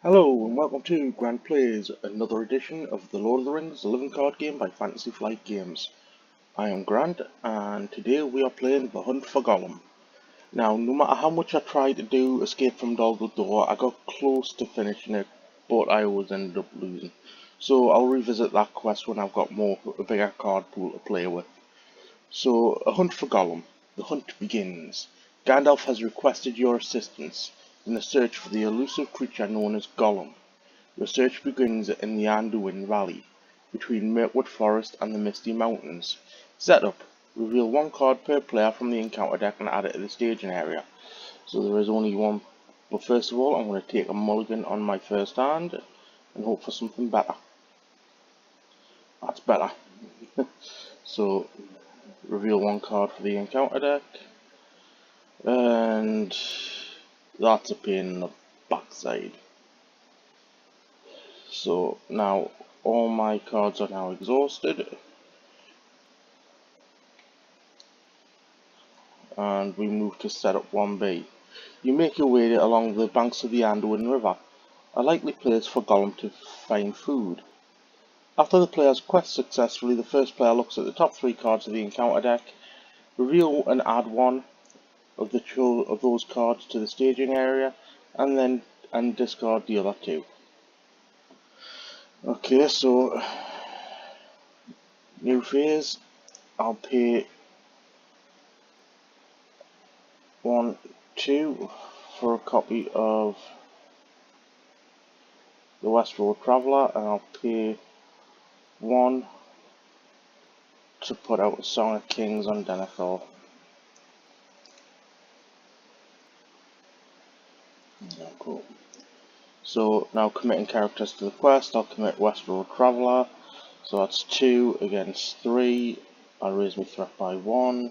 Hello and welcome to Grand Plays, another edition of the Lord of the Rings 11 card game by Fantasy Flight Games. I am Grant and today we are playing The Hunt for Gollum. Now, no matter how much I tried to do Escape from Dol Guldur, I got close to finishing it, but I always ended up losing. So I'll revisit that quest when I've got a bigger card pool to play with. So, A Hunt for Gollum. The hunt begins. Gandalf has requested your assistance in the search for the elusive creature known as Gollum. Your search begins in the Anduin Valley, between Mirkwood Forest and the Misty Mountains. Setup: reveal one card per player from the encounter deck and add it to the staging area. So there is only one, but first of all I'm going to take a mulligan on my first hand and hope for something better. That's better. So, reveal one card for the encounter deck, and that's a pain in the backside. So now all my cards are now exhausted, and we move to setup 1B. You make your way along the banks of the Anduin River, a likely place for Gollum to find food. After the player's quest successfully, the first player looks at the top 3 cards of the encounter deck, reveal and add one of those cards to the staging area, and discard the other 2. Okay, so new phase. I'll pay 1, 2 for a copy of the Westworld Traveller, and I'll pay 1 to put out a Song of Kings on Denethor. Cool. So now committing characters to the quest, I'll commit Westworld Traveller. So that's 2 against 3. I'll raise my threat by 1.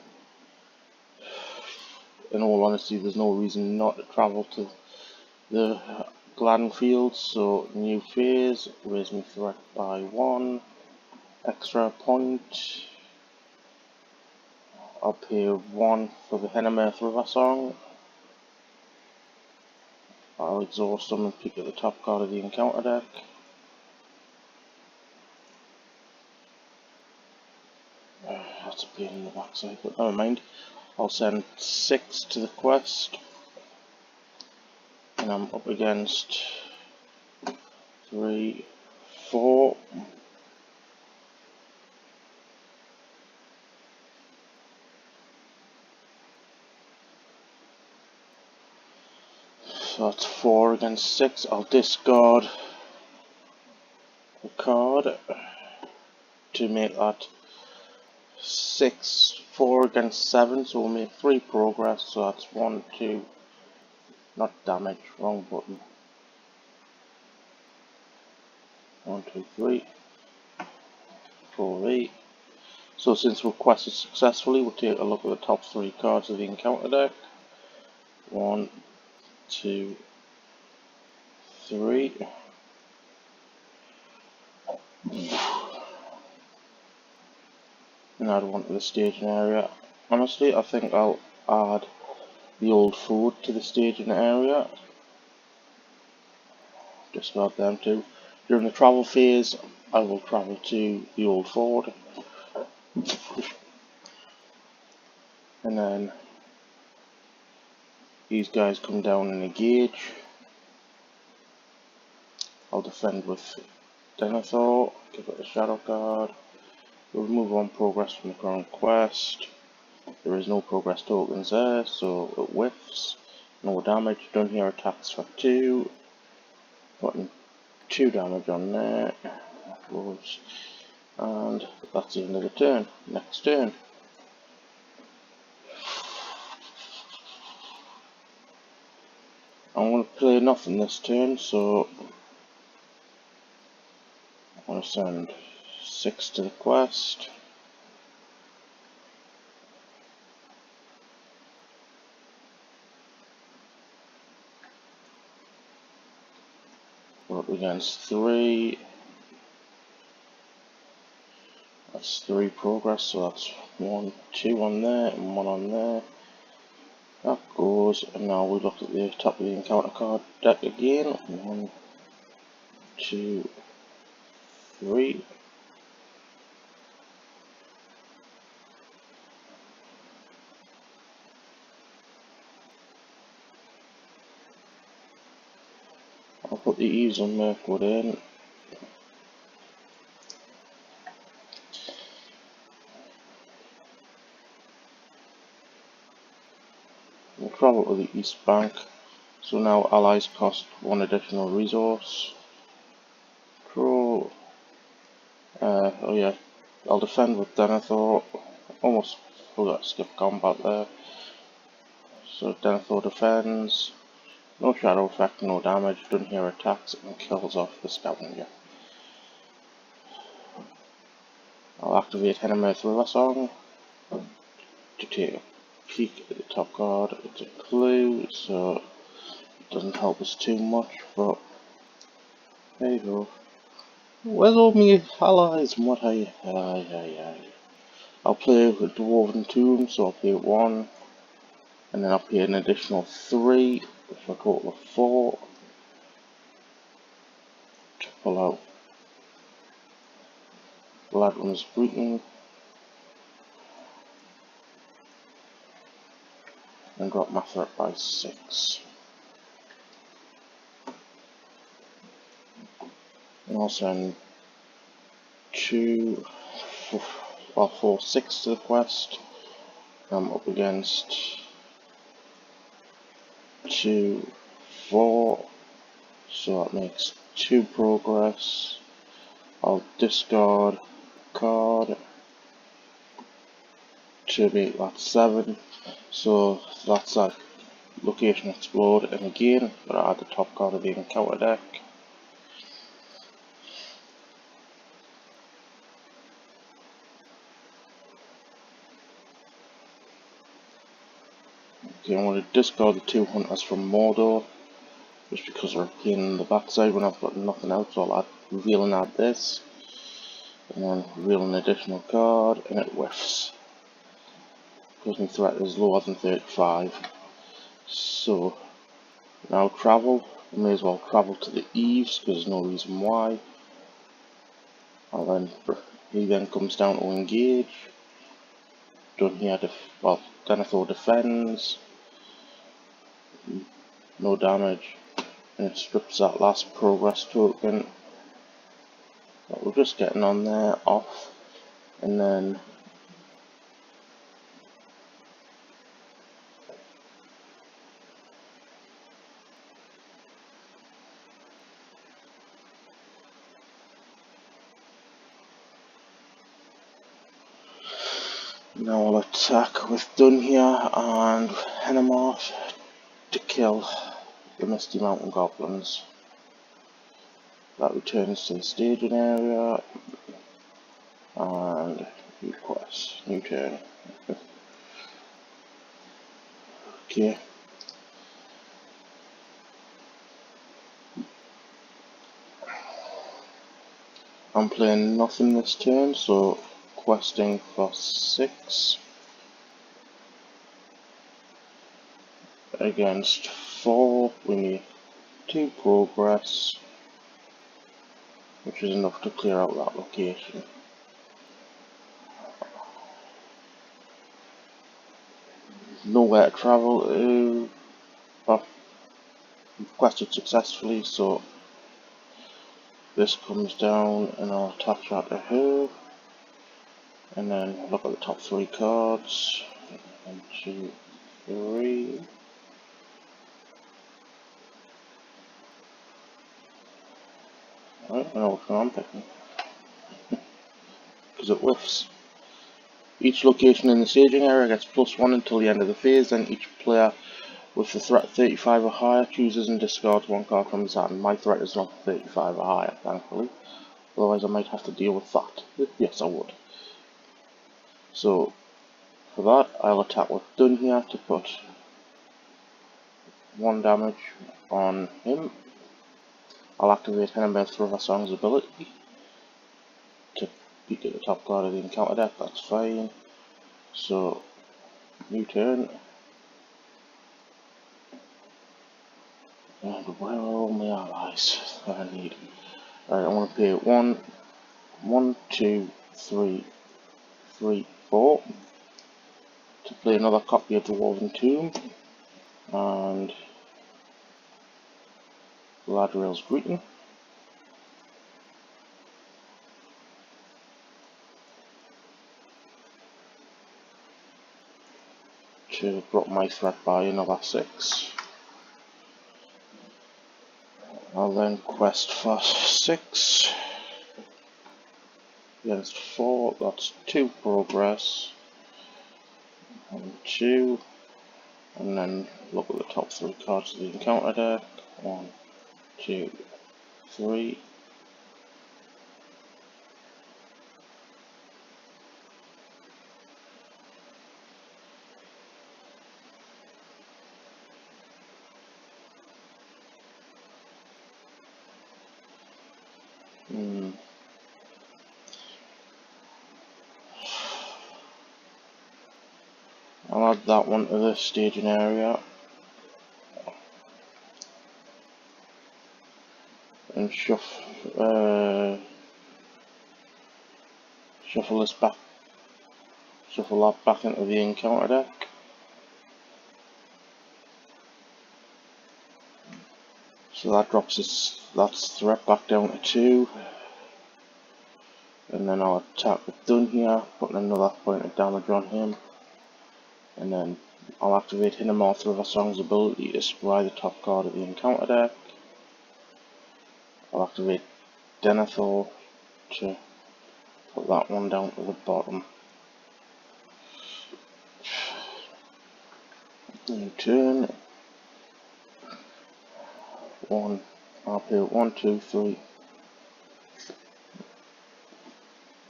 In all honesty, there's no reason not to travel to the Gladden Fields, so new phase, raise my threat by 1. Extra point. I'll pay 1 for the Hennemirth River Song. I'll exhaust them and pick at the top card of the encounter deck. That's a pain in the backside, but never mind. I'll send 6 to the quest, and I'm up against 3, 4. So that's 4 against 6. I'll discard a card to make that 4 against 7, so we'll make 3 progress, so that's 1, 2, not damage, wrong button. 1, 2, 3, 4, 8. So since we've quested successfully, we'll take a look at the top 3 cards of the encounter deck. 1, 2, 3. And add 1 to the staging area. Honestly, I think I'll add the Old Ford to the staging area. Discard them too. During the travel phase, I will travel to the Old Ford. And then these guys come down and engage. I'll defend with Denethor, give it a shadow card. We'll remove 1 progress from the current quest. There is no progress tokens there, so it whiffs. No damage, done here attacks for 2. Putting 2 damage on there. And that's the end of the turn. Next turn. I'm going to play nothing this turn, so I'm going to send 6 to the quest. We're up against 3. That's 3 progress, so that's 1, 2 on there, and 1 on there. That goes, and now we look at the top of the encounter card deck again. 1, 2, 3. I'll put the eaves on Mirkwood in. We'll travel to the east bank. So now allies cost 1 additional resource. Draw. Oh yeah, I'll defend with Denethor. Almost forgot to skip combat there. So Denethor defends. No shadow effect, no damage. Dunhere attacks and kills off the scavenger. I'll activate Hennemirth River Song to take a peek at the top card. It's a clue, so it doesn't help us too much, but there you go. Where's all my allies and what I'll play with Dwarven Tomb, so I'll play 1, and then I'll play an additional 3 for a total of 4 to pull out Ladrum's Greeting and drop my threat by 6. And I'll send 4, 6 to the quest. I'm up against 2, 4, so that makes 2 progress. I'll discard a card to make that 7, so that's that location explode, and again, gotta add the top card of the encounter deck. Okay, I'm going to discard the 2 hunters from Mordor, just because they're a pain in the backside when I've got nothing else, so I'll reveal and add this, and then reveal an additional card, and it whiffs. Because my threat is lower than 35. So, now travel. I may as well travel to the eaves, because there's no reason why. And then, he then comes down to engage. Denethor defends. No damage. And it strips that last progress token that we're just getting on there off, and then now I'll attack with Dunhere and Hennemirth to kill the Misty Mountain Goblins. That returns to the staging area, and new quest, new turn. Okay. I'm playing nothing this turn, so questing for 6 against 4. We need 2 progress, which is enough to clear out that location. Nowhere to travel to. Well, we've quested successfully, so this comes down and I'll attach that to her. And then look at the top 3 cards. 1, 2, 3. I don't know which one I'm picking, because it whiffs. Each location in the staging area gets +1 until the end of the phase, then each player with the threat 35 or higher chooses and discards 1 card from his hand. My threat is not 35 or higher, thankfully. Otherwise I might have to deal with that. Yes, I would. So, for that, I'll attack with Dunhere to put 1 damage on him. I'll activate Hennemirth River Song's ability to peek at the top card of the encounter deck, that's fine. So, new turn. And where are all my allies that I need? Right, I'm going to pay 1, 2, 3, 3, 4 to play another copy of Dwarven Tomb and Galadriel's Greeting. To drop my threat by another 6. I'll then quest for 6 against 4, that's 2 progress, and 2, and then look at the top 3 cards of the encounter deck. 1, 2, 3. I'll add that one to the staging area and shuffle this back, shuffle that back into the encounter deck. So that drops that's threat back down to 2. And then I'll attack with Dunhyr, putting another point of damage on him. And then I'll activate Hinamorth Riversong's ability to spry the top card of the encounter deck. I'll activate Denethor to put that one down to the bottom. In turn, I'll pay 1, 2, 3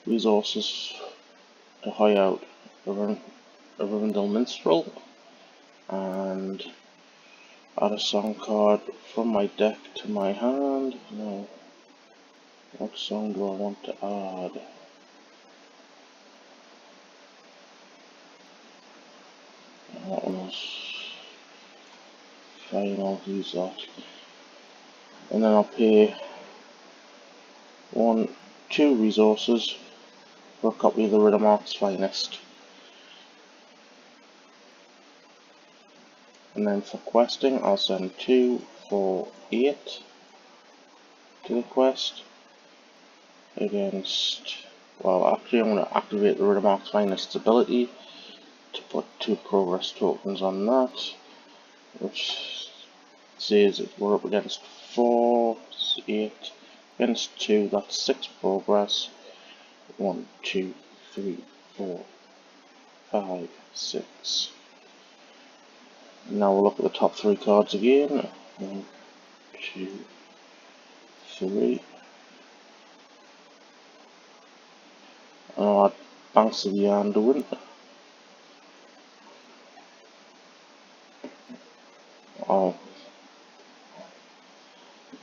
resources to hire out a Rivendell Minstrel and add a song card from my deck to my hand. Now, what song do I want to add? That one's fine, I'll use that. And then I'll pay 2 resources for a copy of the Riddermark's Finest. And then for questing, I'll send 2, 4, 8 to the quest against, well, actually I'm going to activate the Riddermark's Finest's ability to put 2 progress tokens on that, which says if we're up against 4, 8, against 2, that's 6 progress. 1, 2, 3, 4, 5, 6. Now we'll look at the top 3 cards again. 1, 2, 3. And I'll add Banks of the Anduin. Oh,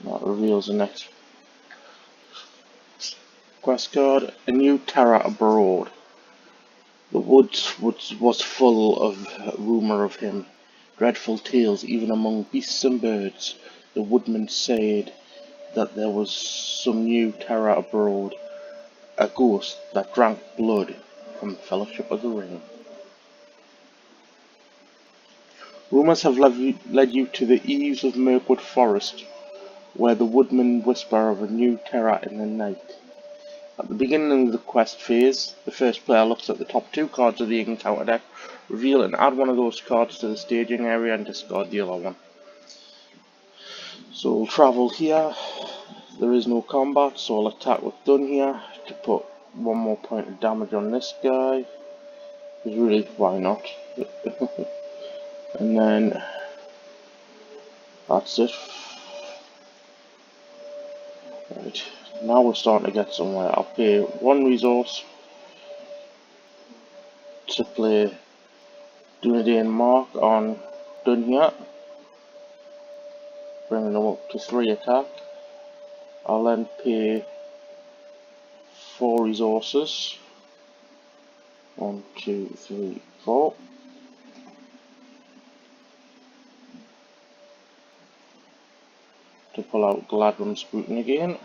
that reveals the next quest card. A new terror abroad. The woods was full of rumour of him, dreadful tales even among beasts and birds. The woodman said that there was some new terror abroad, a ghost that drank blood from the Fellowship of the Ring. Rumours have led you to the eaves of Mirkwood Forest, where the woodmen whisper of a new terror in the night. At the beginning of the quest phase, the first player looks at the top 2 cards of the encounter deck, reveal and add one of those cards to the staging area and discard the other one. So we'll travel here. There is no combat, so I'll attack with Dunhyr to put 1 more point of damage on this guy. Because really, why not? And then that's it. Right, now we're starting to get somewhere. I'll pay 1 resource to play Dunedain Mark on Dunhyr, bringing them up to 3 attack. I'll then pay 4 resources. 1, 2, 3, 4. To pull out Gladrum's Scrutin again.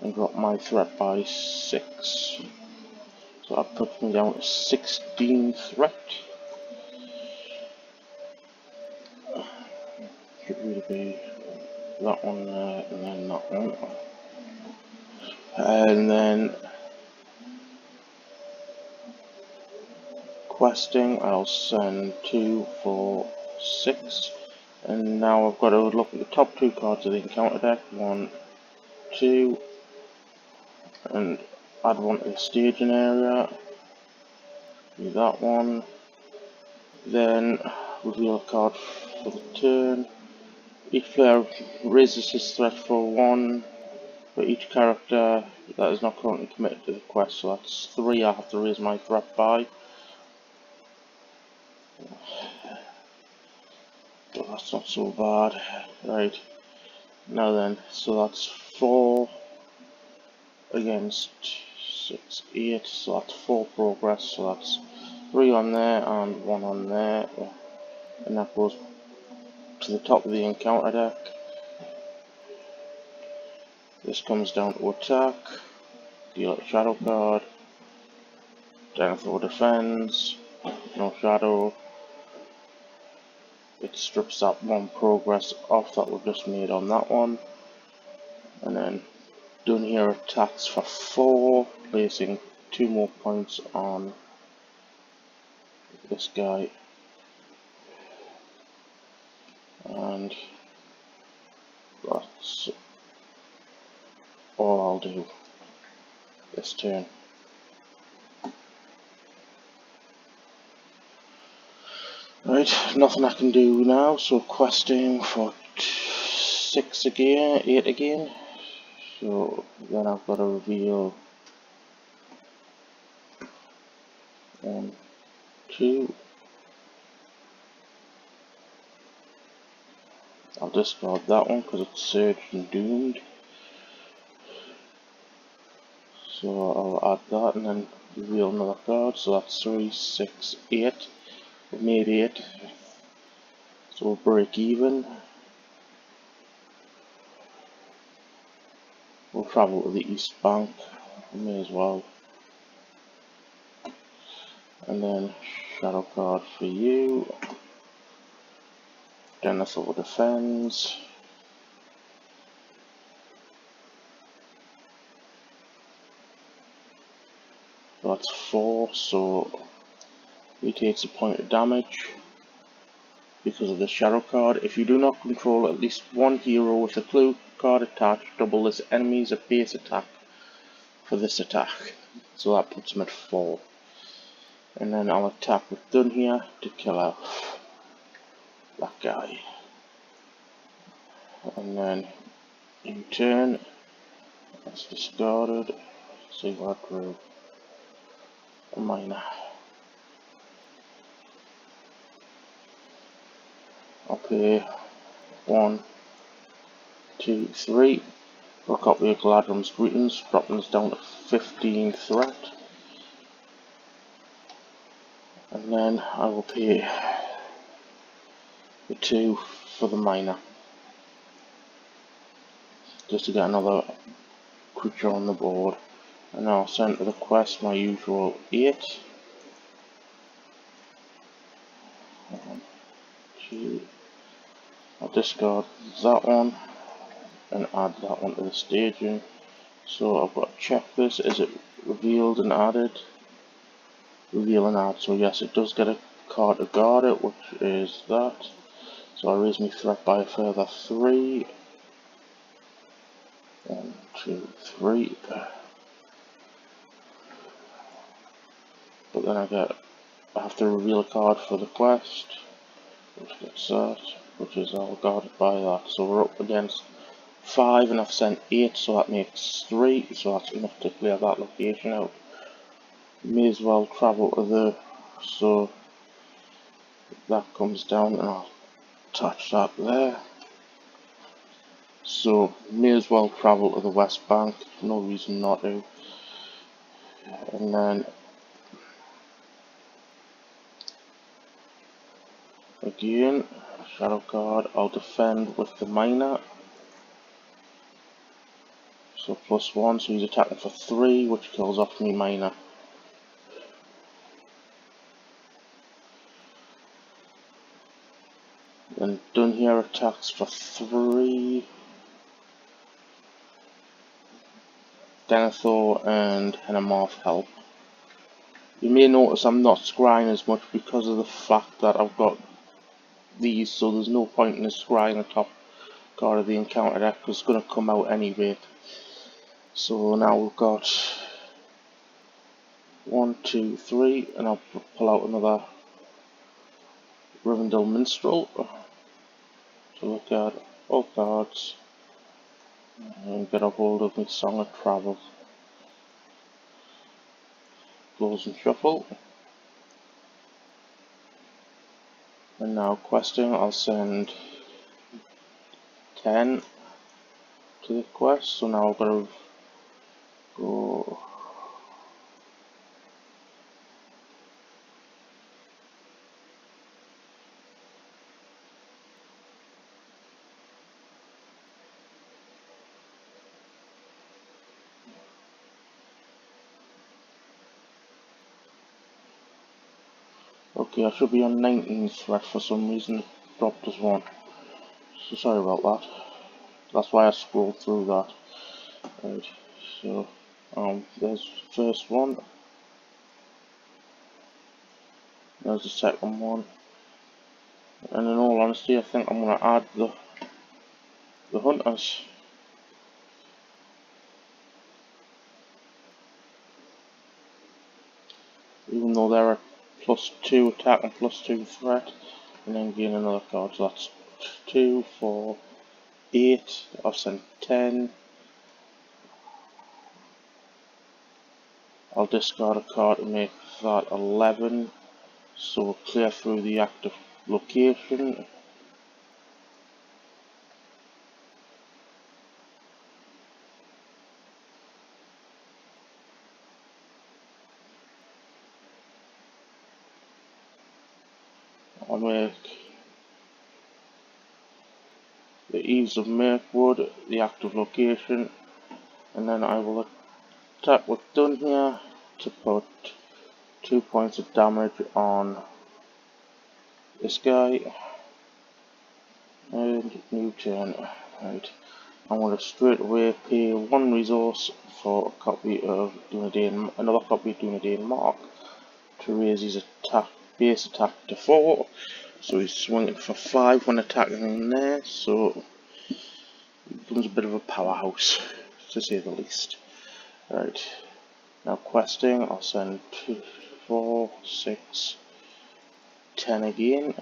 and drop my threat by 6. So that puts me down to 16 threat. Should really be that one there, and then that one. And then questing, I'll send 2, 4, 6. And now I've got to look at the top 2 cards of the encounter deck. 1, 2, and add one to the staging area. Do that one. Then reveal a card for the turn. Each player raises his threat for 1 for each character that is not currently committed to the quest. So that's 3 I have to raise my threat by. But that's not so bad. Right. Now then, so that's 4 against 6, 8. So that's 4 progress. So that's 3 on there and 1 on there. And that goes to the top of the encounter deck. This comes down to attack, deal a shadow card, Denethor defends, no shadow. It strips that 1 progress off that we've just made on that one. And then done here attacks for 4, placing 2 more points on this guy. And that's all I'll do this turn. Right, nothing I can do now, so questing for 6 again, 8 again. So then I've got to reveal 1, 2. I'll discard that one because it's surged and doomed. So I'll add that and then reveal another card. So that's 3, 6, 8. We've made 8. So we'll break even. We'll travel to the East Bank. We may as well. And then shadow card for you. Denethor defends. So that's 4. So he takes a point of damage because of the shadow card. If you do not control at least 1 hero with a clue card attached, double this enemy's base attack for this attack. So that puts him at 4. And then I'll attack with done here to kill off that guy. And then in turn, that's discarded. So you got rid of a miner. I'll pay 1, 2, 3. For a copy of Galadrim's Greetings, dropping us down to 15 threat. And then I will pay the 2 for the miner, just to get another creature on the board. And I'll send to the quest my usual 8. 1, 2. I'll discard that one and add that one to the staging. So I've got to check this. Is it revealed and added? Reveal and add. So yes, it does get a card to guard it, which is that. So I raise my threat by a further 3. 1, 2, 3. But then I have to reveal a card for the quest, which gets that, which is all guarded by that. So we're up against 5 and I've sent 8, so that makes 3, so that's enough to clear that location out. May as well travel to the, so that comes down and I'll attach that there. So may as well travel to the West Bank, no reason not to. And then again, shadow card, I'll defend with the miner. So +1, so he's attacking for 3, which kills off me miner. Then Dunhere attacks for 3. Denethor and Henamorph help. You may notice I'm not scrying as much because of the fact that I've got these, so there's no point in scrying the top card of the encounter deck because it's going to come out anyway. So now we've got 1, 2, 3, and I'll pull out another Rivendell Minstrel to look at all cards and get a hold of my Song of Travel. Close and shuffle. And now questing, I'll send 10 to the quest, so now I've got to go. Okay, I should be on 19th threat for some reason, it dropped us one. So sorry about that. That's why I scrolled through that. Right, so there's the first one. There's the second one. And in all honesty, I think I'm gonna add the hunters. Even though they're a +2 attack and +2 threat, and then gain another card. So that's 2, 4, 8. I've sent 10. I'll discard a card to make that 11. So we'll clear through the active location. I'll make the Eaves of Mirkwood the active location, and then I will attack with Dunhere to put 2 points of damage on this guy. And new turn. Right. I'm going to straight away pay 1 resource for a copy of Dunedain, another copy of Dunedain Mark to raise his base attack to 4. So he's swinging for 5 when attacking in there, so he becomes a bit of a powerhouse, to say the least. Right, now questing, I'll send 2, 4, 6, 10 again.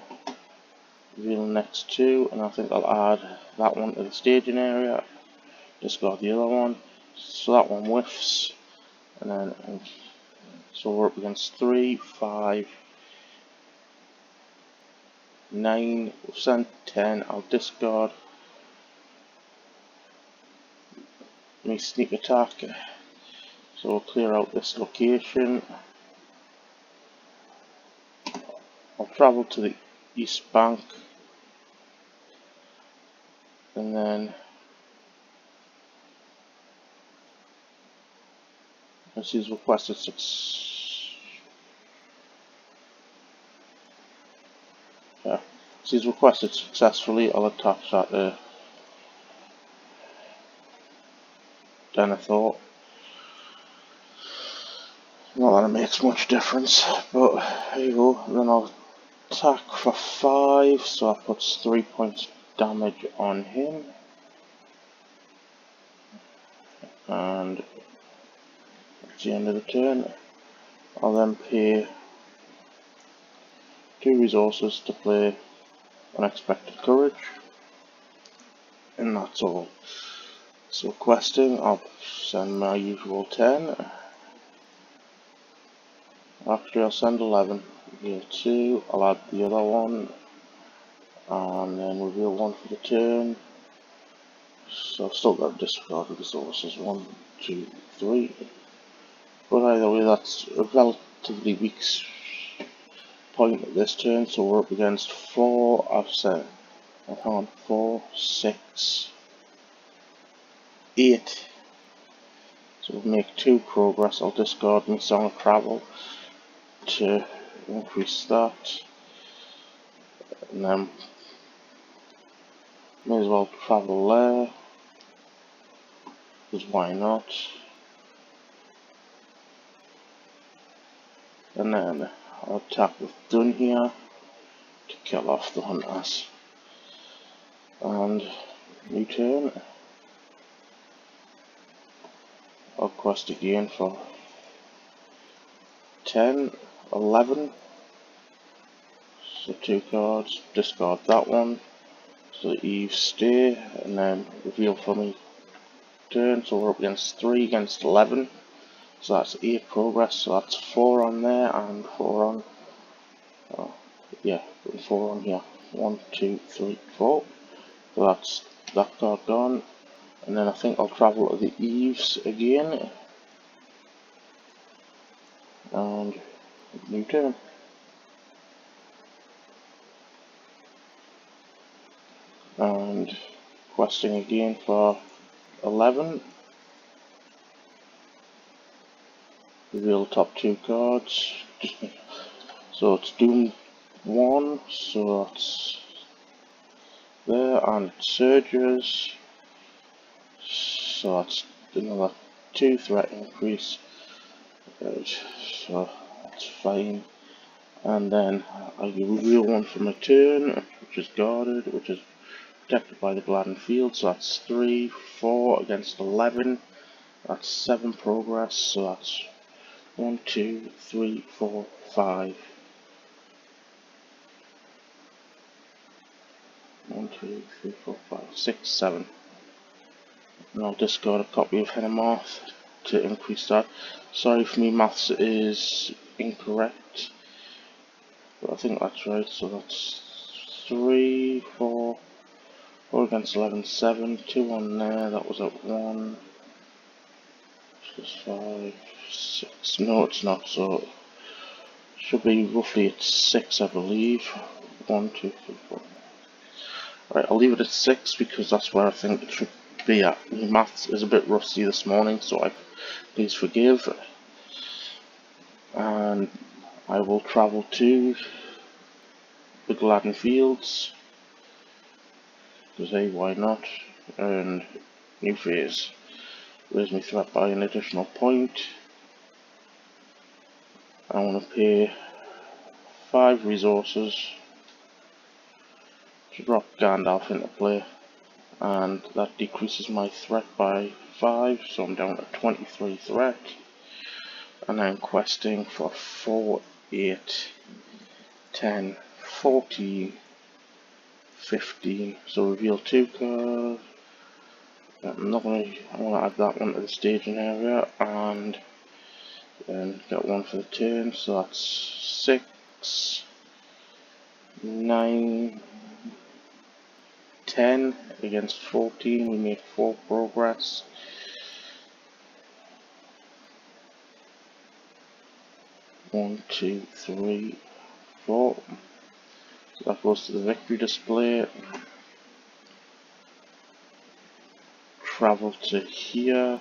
Reveal the next 2, and I think I'll add that one to the staging area. Discard the other one, so that one whiffs, and then so we're up against 3, 5, 9, we've sent 10, I'll discard my sneak attack, so we'll clear out this location. I'll travel to the east bank, and then as he's requested successfully, I'll attach that to Denethor. Not that it makes much difference, but there you go. And then I'll attack for 5, so that puts 3 points of damage on him. And at the end of the turn, I'll then pay 2 resources to play Unexpected Courage, and that's all. So questing, I'll send my usual 10. Actually, I'll send 11. Reveal 2, I'll add the other one, and then reveal 1 for the turn. So I've still got to discard resources 1, 2, 3. But either way, that's a relatively weak point at this turn, so we're up against 4. I've sent 4, 6, 8, So we'll make 2 progress. I'll discard my Song of Travel to increase that, and then may as well travel there, because why not? And then I'll attack with Dunhere to kill off the hunters. And new turn. I'll quest again for 10, 11. So 2 cards, discard that one. So Eve stay, and then reveal for me turn. So we're up against 3 against 11. So that's 8 progress. So that's 4 on there and 4 on. Yeah, 4 on here. 1, 2, 3, 4. So that's that card gone. And then I think I'll travel to the Eves again. And new turn. And questing again for 11. Reveal top 2 cards. So it's Doom 1, so that's there, and Surges. So that's another 2 threat increase. Right, so that's fine. And then I reveal one for my turn, which is guarded, which is protected by the Gladden Field. So that's 3, 4 against 11. That's 7 progress. So that's 1, 2, 3, 4, 5. 1, 2, 3, 4, 5, 6, 7. And I'll discard a copy of Henemarth to increase that. Sorry if my maths is incorrect, but I think that's right. So that's 3, 4, 4 against 11, 7, 2 on there. That was at 1, 5, 6. No, it's not. So it should be roughly at 6, I believe. 1, 2, 3, 4. Right, I'll leave it at 6 because that's where I think it should be at. My maths is a bit rusty this morning, so please forgive. And I will travel to the Gladden Fields, because hey, why not? And new phase. Raise my threat by an additional point. I want to pay 5 resources to drop Gandalf into play, and that decreases my threat by 5, so I'm down to 23 threat. And I'm questing for 4, 8, 10, 14, 15. So reveal 2 cards. I'm not gonna. I want to add that one to the staging area, and then get one for the turn. So that's 6, 9, 10 against 14. We made 4 progress. One, 2, 3, 4. So that goes to the victory display. Travel to here.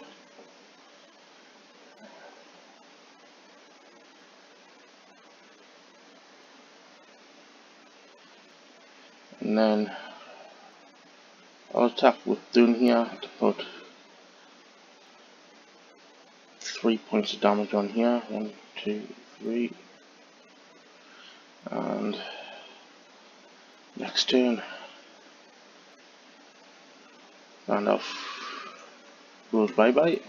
And then I'll attack with Dunhere to put 3 points of damage on here. 1, 2, 3. And next turn, Gandalf goes bye bye.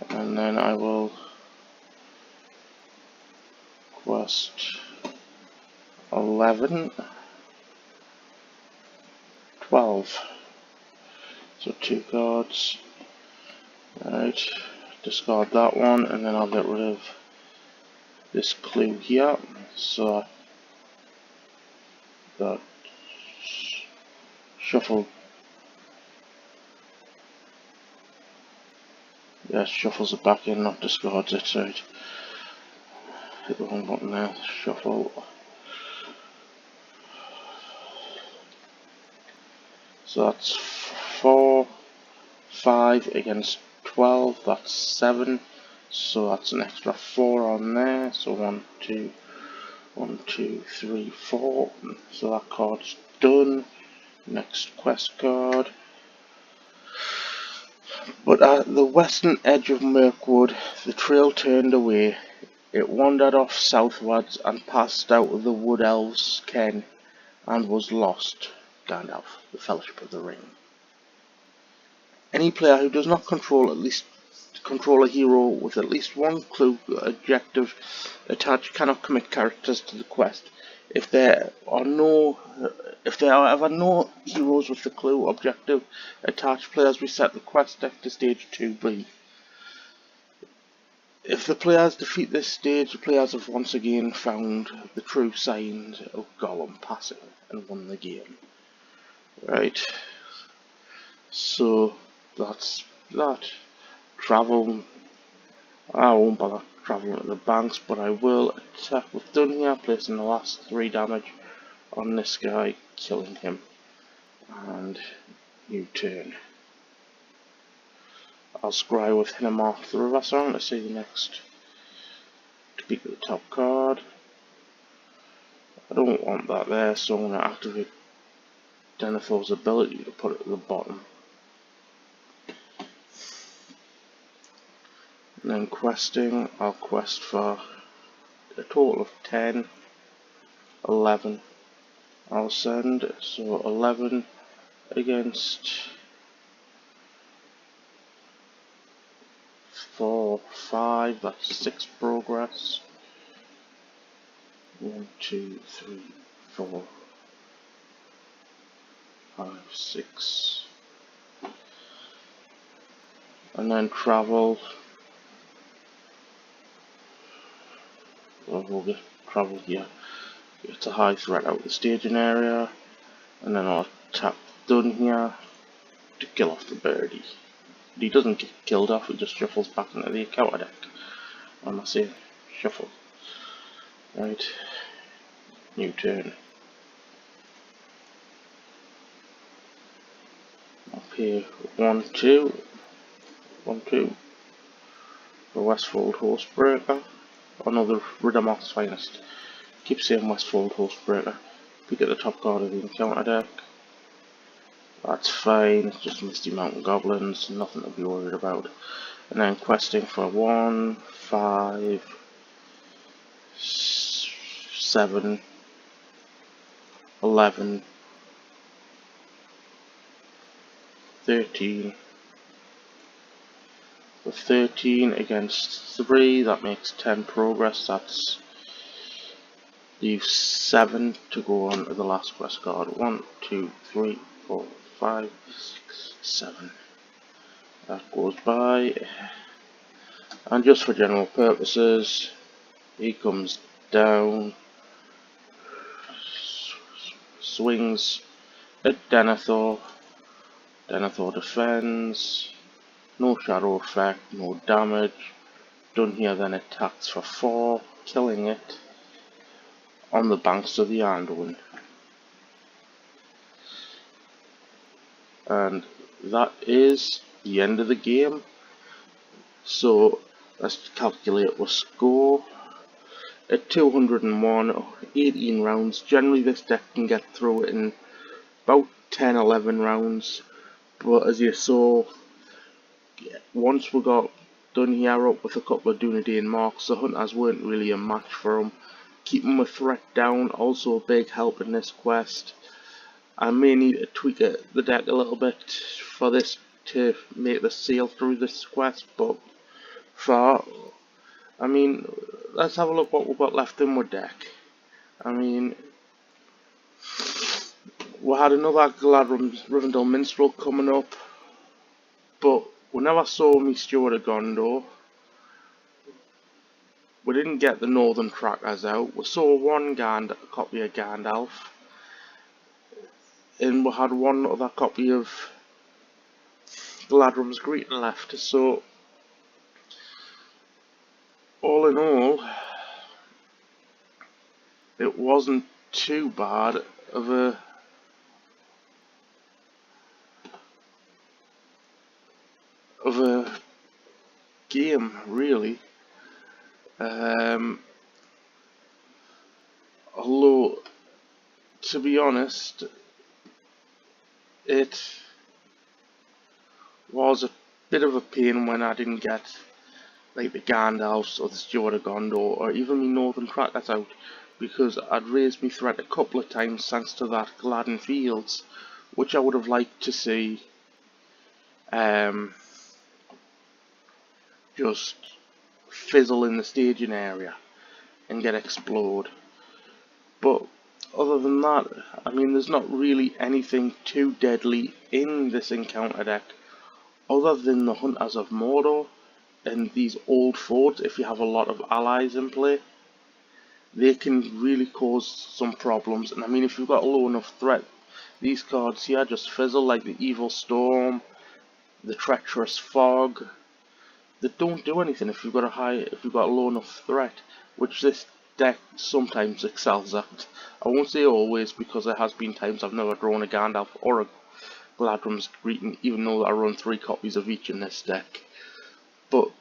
And then I will quest 11, 12. So 2 cards. Right, discard that one, and then I'll get rid of this clue here. So that shuffle, yeah, shuffles it back in, not discards it. So hit the wrong button there. Shuffle. So that's 4, 5 against 12, that's 7, so that's an extra 4 on there, so 1, 2, 1, 2, 3, 4, so that card's done. Next quest card. But at the western edge of Mirkwood, the trail turned away. It wandered off southwards and passed out of the Wood Elves' ken and was lost. Gandalf, the Fellowship of the Ring. Any player who does not control a hero with at least one clue objective attached cannot commit characters to the quest. If there are ever no heroes with the clue objective attached, players reset the quest deck to stage 2B. If the players defeat this stage, the players have once again found the true signs of Gollum passing and won the game. Right, so that's that. Travel. I won't bother travelling to the banks, but I will attack with Dunya, placing the last 3 damage on this guy, killing him. And new turn. I'll scry with Hinamar the Reverse Arm to see the next. To peek at the top card. I don't want that there, so I'm going to activate Denethor's ability to put it at the bottom. And then questing, I'll quest for a total of 10, 11. I'll send, so 11 against 4, 5, that's 6 progress. 1, 2, 3, 4, 5, 6. And then travel. Well, we'll get travel here. It's a high threat out of the staging area. And then I'll tap done here to kill off the birdie. He doesn't get killed off, he just shuffles back into the counter deck. I say shuffle. Right. New turn. I'll pay 1, 2. 1, 2. For Westfold Horsebreaker. Another Riddermoth's Finest. Keep saying Westfold Horsebreaker. Peek at the top card of the encounter deck. That's fine, it's just Misty Mountain Goblins, nothing to be worried about. And then questing for 1, 5, 7, 11, 13. For 13 against 3, that makes 10 progress. That's leave 7 to go on to the last quest card. 1, 2, 3, 4, 5, 6, 7. That goes by. And just for general purposes, he comes down, swings at Denethor. Denethor defends. No shadow effect, no damage. Dunya then attacks for 4, killing it on the banks of the Anduin. And that is the end of the game. So let's calculate our score. At 201, 18 rounds. Generally this deck can get through it in about 10-11 rounds. But as you saw, once we got Dunya up with a couple of Dunedain marks, the Hunters weren't really a match for him. Keeping the threat down, also a big help in this quest. I may need to tweak the deck a little bit for this to make the sail through this quest, but I mean, let's have a look what we've got left in our deck. I mean, we had another Galadrim Rivendell Minstrel coming up, but we never saw me Steward of Gondor. We didn't get the Northern Trackers out. We saw one copy of Gandalf. And we had one other copy of Galadrim's Greeting left. So, all in all, it wasn't too bad of a game, really. Although, to be honest, it was a bit of a pain when I didn't get like the Gandalfs or the Steward of Gondor or even the Northern Trackers out, because I'd raised my threat a couple of times thanks to that Gladden Fields, which I would have liked to see just fizzle in the staging area and get explode. But other than that, I mean, there's not really anything too deadly in this encounter deck other than the Hunters of Mordor and these old forts. If you have a lot of allies in play, they can really cause some problems. And I mean, if you've got a low enough threat, these cards here just fizzle, like the Evil Storm, the Treacherous Fog. They don't do anything if you've got a low enough threat, which this deck sometimes excels at. I won't say always, because there has been times I've never drawn a Gandalf or a Gladrum's Greeting, even though I run 3 copies of each in this deck. But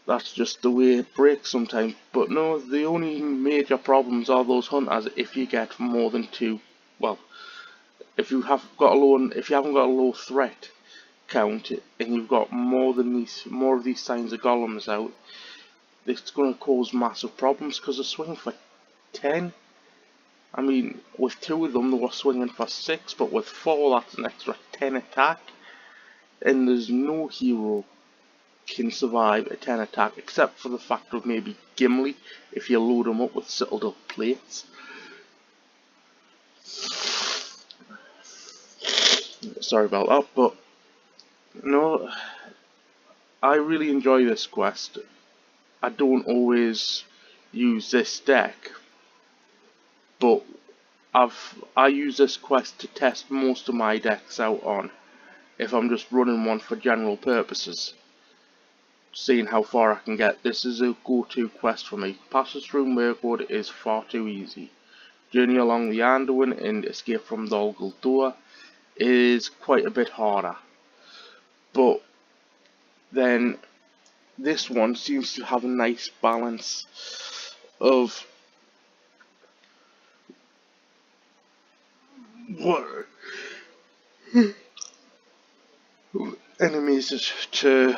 that's just the way it breaks sometimes. But no, the only major problems are those Hunters if you get more than 2. Well, if you haven't got a low threat count and you've got more of these Signs of Golems out, it's going to cause massive problems, because they're swinging for 10. I mean, with 2 of them they were swinging for 6, but with 4 that's an extra 10 attack, and there's no hero can survive a 10 attack except for the fact of maybe Gimli if you load him up with Citadel plates. Sorry about that, but no, I really enjoy this quest. I don't always use this deck, but I use this quest to test most of my decks out on, if I'm just running one for general purposes, seeing how far I can get. This is a go-to quest for me. Passage through Mirkwood is far too easy. Journey along the Anduin and escape from Dol Guldur is quite a bit harder. But then this one seems to have a nice balance of what enemies to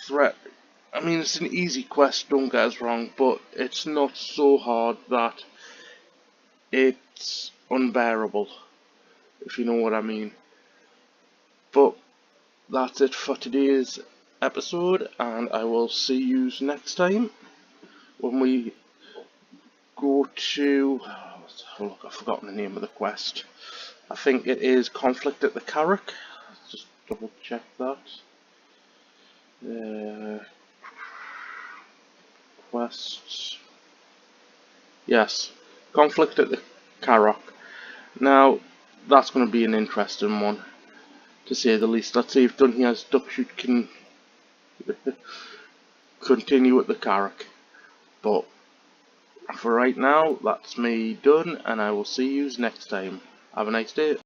threat. I mean, it's an easy quest, don't get us wrong, but it's not so hard that it's unbearable, if you know what I mean. But that's it for today's episode, and I will see you next time when we go to, let's have a look, I've forgotten the name of the quest. I think it is Conflict at the Carrack. Let's just double check that. Quests. Yes, Conflict at the Carrack. Now, that's going to be an interesting one, to say the least. Let's see if Dunhia's Duckshoot can continue at the Carrack. But for right now, that's me done, and I will see you next time. Have a nice day.